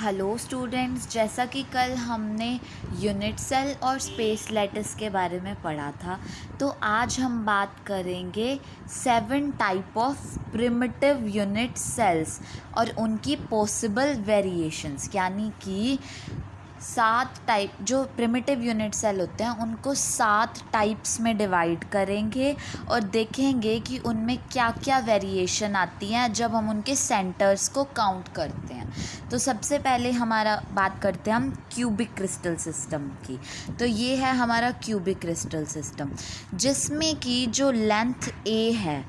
Hello students, जैसा कि कल हमने यूनिट सेल और स्पेस लैटिस के बारे में पढ़ा था, तो आज हम बात करेंगे 7 type of primitive unit cells और उनकी पॉसिबल वेरिएशंस। यानी कि 7 टाइप जो प्रिमिटिव यूनिट सेल होते हैं उनको 7 टाइप्स में डिवाइड करेंगे और देखेंगे कि उनमें क्या क्या वेरिएशन आती हैं जब हम उनके सेंटर्स को काउंट करते हैं। तो सबसे पहले हमारा बात करते हैं हम क्यूबिक क्रिस्टल सिस्टम की। तो ये है हमारा क्यूबिक क्रिस्टल सिस्टम, जिसमें कि जो लेंथ ए है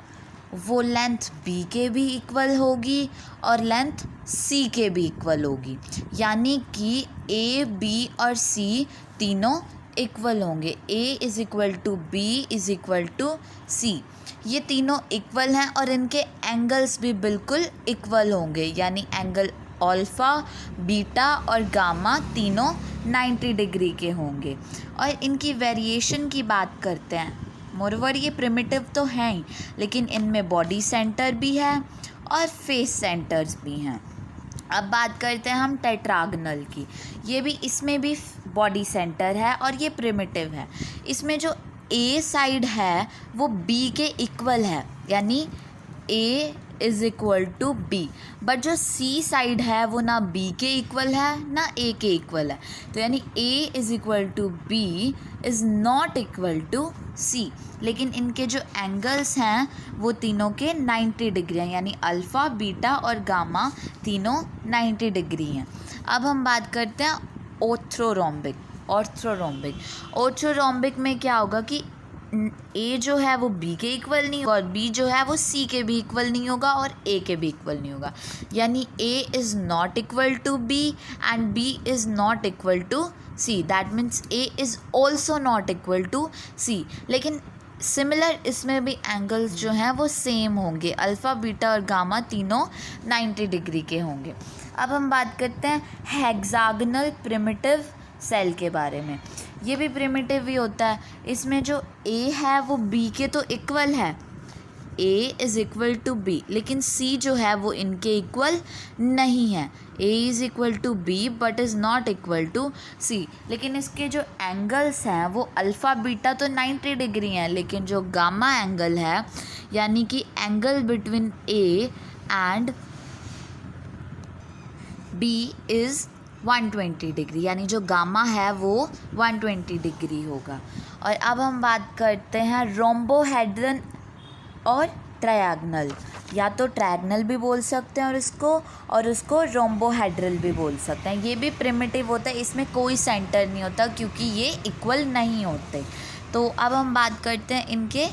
वो लेंथ बी के भी इक्वल होगी और लेंथ सी के भी इक्वल होगी। यानी कि ए, बी और सी तीनों इक्वल होंगे। A is equal to B is equal to C. ये तीनों इक्वल हैं और इनके एंगल्स भी बिल्कुल इक्वल होंगे। यानी एंगल अल्फ़ा, बीटा और गामा तीनों 90 डिग्री के होंगे। और इनकी वेरिएशन की बात करते हैं। मोरओवर ये प्रिमिटिव तो हैं ही, लेकिन इनमें बॉडी सेंटर भी है और फेस सेंटर्स भी हैं। अब बात करते हैं हम टेट्रागनल की। ये भी इसमें भी बॉडी सेंटर है और ये प्रिमिटिव है। इसमें जो ए साइड है वो बी के इक्वल है, यानी A is equal to B. But जो सी साइड है वो ना बी के इक्वल है ना ए के इक्वल है। तो यानी A is equal to B is not equal to C. लेकिन इनके जो एंगल्स हैं वो तीनों के 90 डिग्री हैं। यानी अल्फ़ा, बीटा और गामा तीनों 90 डिग्री हैं। अब हम बात करते हैं ऑर्थोरोम्बिक। ऑर्थोरोम्बिक में क्या होगा कि ए जो है वो बी के इक्वल नहीं होगा और बी जो है वो सी के भी इक्वल नहीं होगा और ए के भी इक्वल नहीं होगा। यानी A is not equal to B and B is not equal to C. That means A is also not equal to C. लेकिन सिमिलर इसमें भी एंगल्स जो हैं वो सेम होंगे। अल्फ़ा, बीटा और गामा तीनों 90 डिग्री के होंगे। अब हम बात करते हैं हेक्सागनल प्रिमिटिव सेल के बारे में। ये भी प्रिमिटिव ही होता है। इसमें जो ए है वो बी के तो इक्वल है, A is equal to B, लेकिन सी जो है वो इनके इक्वल नहीं है। A is equal to B but is not equal to C. लेकिन इसके जो एंगल्स हैं वो अल्फ़ा, बीटा तो 90 डिग्री हैं, लेकिन जो गामा एंगल है यानी कि angle between A and B is 120 degree. यानी जो गामा है वो 120 डिग्री होगा। और अब हम बात करते हैं रोम्बोहेड्रन और ट्रायंगल। या तो ट्रायंगल भी बोल सकते हैं और उसको रोम्बोहेड्रल भी बोल सकते हैं। ये भी प्रिमिटिव होता है, इसमें कोई सेंटर नहीं होता क्योंकि ये इक्वल नहीं होते। तो अब हम बात करते हैं इनके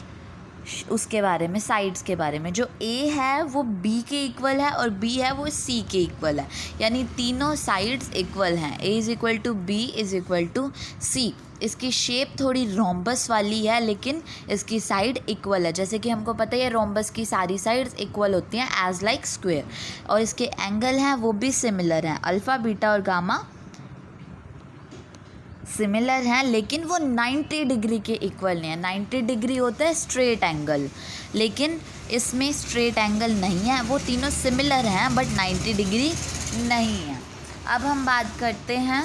उसके बारे में, साइड्स के बारे में। जो ए है वो बी के इक्वल है और बी है वो सी के इक्वल है। यानी तीनों साइड्स इक्वल हैं। A is equal to B is equal to C. इसकी शेप थोड़ी रोम्बस वाली है लेकिन इसकी साइड इक्वल है। जैसे कि हमको पता है रोम्बस की सारी साइड्स इक्वल होती हैं एज लाइक स्क्वायर। और इसके एंगल हैं वो भी सिमिलर हैं। अल्फ़ा, बीटा और गामा सिमिलर हैं लेकिन वो 90 डिग्री के इक्वल नहीं है। 90 डिग्री होता है स्ट्रेट एंगल, लेकिन इसमें स्ट्रेट एंगल नहीं है। वो तीनों सिमिलर हैं बट 90 डिग्री नहीं है। अब हम बात करते हैं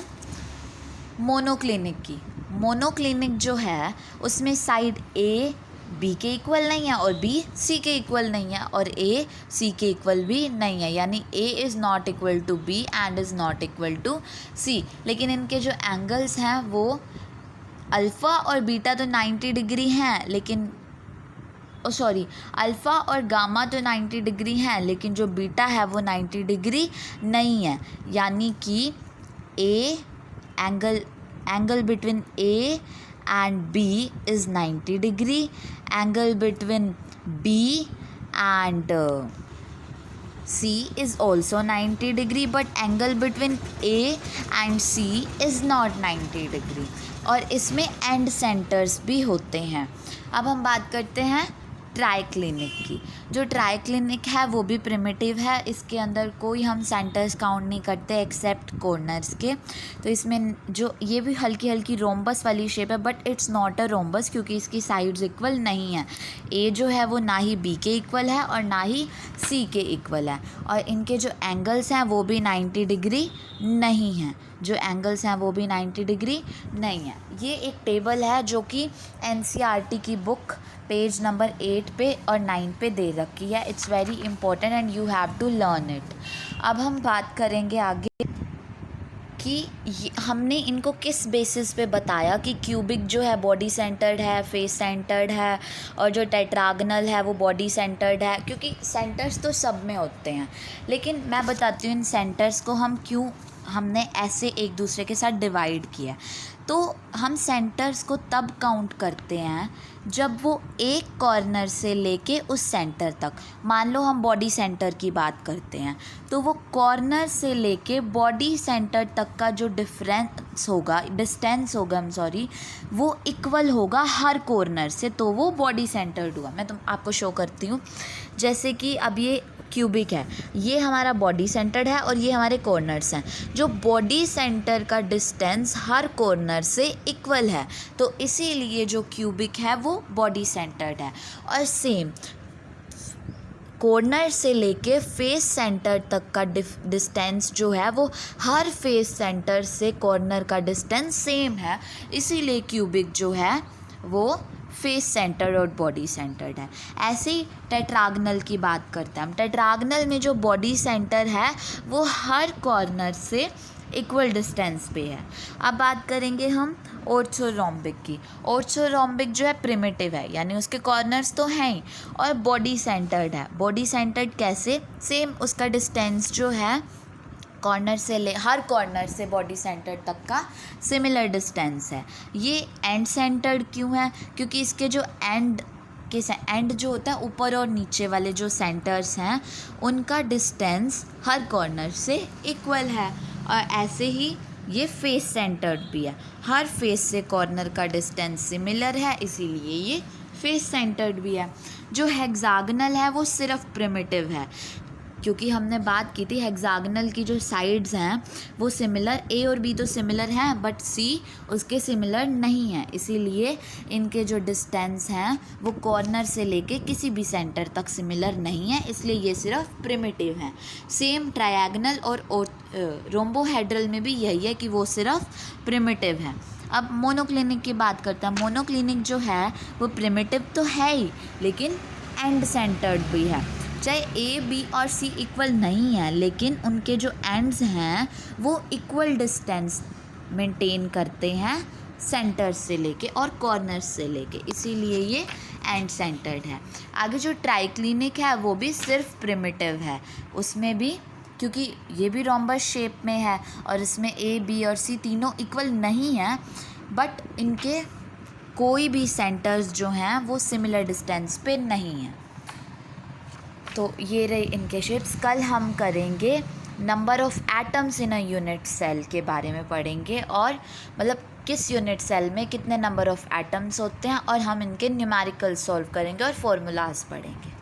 मोनोक्लिनिक की। मोनोक्लिनिक जो है उसमें साइड ए बी के इक्वल नहीं है और बी सी के इक्वल नहीं है और ए सी के इक्वल भी नहीं है। यानी A is not equal to B and is not equal to C. लेकिन इनके जो एंगल्स हैं वो अल्फ़ा और बीटा तो 90 डिग्री हैं, लेकिन अल्फ़ा और गामा तो 90 डिग्री हैं, लेकिन जो बीटा है वो 90 डिग्री नहीं है। यानी कि A angle between A and B is 90 degree. Angle between B and C is also 90 degree, but angle between A and C is not 90 degree. और इसमें end centers भी होते हैं। अब हम बात करते हैं ट्राइक्लिनिक की। जो ट्राइक्लिनिक है वो भी प्रिमिटिव है, इसके अंदर कोई हम सेंटर्स काउंट नहीं करते एक्सेप्ट कॉर्नर्स के। तो इसमें जो ये भी हल्की हल्की रोम्बस वाली शेप है, but it's not a rhombus क्योंकि इसकी साइड्स इक्वल नहीं है। ए जो है वो ना ही बी के इक्वल है और ना ही सी के इक्वल है, और इनके जो एंगल्स हैं वो भी 90 डिग्री नहीं हैं। जो एंगल्स हैं वो भी 90 डिग्री नहीं है। ये एक टेबल है जो कि NCERT की बुक पेज नंबर 8 पे और 9 पे दे रखी है। It's very important and you have to learn it. अब हम बात करेंगे आगे कि हमने इनको किस बेसिस पे बताया कि क्यूबिक जो है बॉडी सेंटर्ड है, फेस सेंटर्ड है, और जो टेट्रागनल है वो बॉडी सेंटर्ड है, क्योंकि सेंटर्स तो सब में होते हैं। लेकिन मैं बताती हूँ इन सेंटर्स को हम क्यों हमने ऐसे एक दूसरे के साथ डिवाइड किया। तो हम सेंटर्स को तब काउंट करते हैं जब वो एक कॉर्नर से लेके उस सेंटर तक, मान लो हम बॉडी सेंटर की बात करते हैं, तो वो कॉर्नर से लेके बॉडी सेंटर तक का जो डिस्टेंस होगा वो इक्वल होगा हर कॉर्नर से, तो वो बॉडी सेंटर्ड हुआ। मैं आपको शो करती हूँ। जैसे कि अब ये क्यूबिक है, ये हमारा बॉडी सेंटर्ड है और ये हमारे कॉर्नर्स हैं। जो बॉडी सेंटर का डिस्टेंस हर कॉर्नर से इक्वल है, तो इसीलिए जो क्यूबिक है वो बॉडी सेंटर्ड है। और सेम कॉर्नर से लेके फेस सेंटर तक का डिस्टेंस जो है वो हर फेस सेंटर से कॉर्नर का डिस्टेंस सेम है, इसीलिए क्यूबिक जो है वो फेस सेंटर्ड और बॉडी सेंटर्ड है। ऐसे ही टेट्रागनल की बात करते हैं हम। टेट्रागनल में जो बॉडी सेंटर है वो हर कॉर्नर से इक्वल डिस्टेंस पे है। अब बात करेंगे हम ऑर्थोरोम्बिक की। ऑर्थोरोम्बिक जो है प्रिमिटिव है, यानी उसके कॉर्नर्स तो हैं ही, और बॉडी सेंटर्ड है। बॉडी सेंटर्ड कैसे? सेम उसका डिस्टेंस जो है हर कॉर्नर से बॉडी सेंटर तक का सिमिलर डिस्टेंस है। ये एंड सेंटर्ड क्यों है? क्योंकि इसके जो एंड जो होता है, ऊपर और नीचे वाले जो सेंटर्स हैं उनका डिस्टेंस हर कॉर्नर से इक्वल है। और ऐसे ही ये फेस सेंटर्ड भी है, हर फेस से कॉर्नर का डिस्टेंस सिमिलर है, इसीलिए ये फेस सेंटर्ड भी है। जो हेक्सागनल है वो सिर्फ प्रिमिटिव है, क्योंकि हमने बात की थी हेक्सागनल की जो साइड्स हैं वो सिमिलर, ए और बी तो सिमिलर हैं बट सी उसके सिमिलर नहीं है, इसीलिए इनके जो डिस्टेंस हैं वो कॉर्नर से लेके किसी भी सेंटर तक सिमिलर नहीं है, इसलिए ये सिर्फ प्रिमिटिव हैं। सेम ट्रायंगल और रोम्बोहेड्रल में भी यही है कि वो सिर्फ प्रिमिटिव है। अब मोनोक्लिनिक की बात करते हैं। मोनोक्लिनिक जो है वो प्रिमिटिव तो है ही, लेकिन एंड सेंटर्ड भी है। चाहे ए, बी और सी इक्वल नहीं है, लेकिन उनके जो एंड्स हैं वो इक्वल डिस्टेंस मेंटेन करते हैं सेंटर्स से लेके और कॉर्नर्स से लेके, इसीलिए ये एंड सेंटर्ड है। आगे जो ट्राइक्लिनिक है वो भी सिर्फ प्रिमिटिव है, उसमें भी क्योंकि ये भी रोम्बस शेप में है और इसमें ए, बी और सी तीनों इक्वल नहीं हैं, बट इनके कोई भी सेंटर्स जो हैं वो सिमिलर डिस्टेंस पे नहीं हैं। तो ये रहे इनके शेप्स। कल हम करेंगे number of atoms in a unit cell के बारे में पढ़ेंगे, और मतलब किस यूनिट सेल में कितने नंबर ऑफ़ एटम्स होते हैं, और हम इनके न्यूमेरिकल सॉल्व करेंगे और फॉर्मूलाज पढ़ेंगे।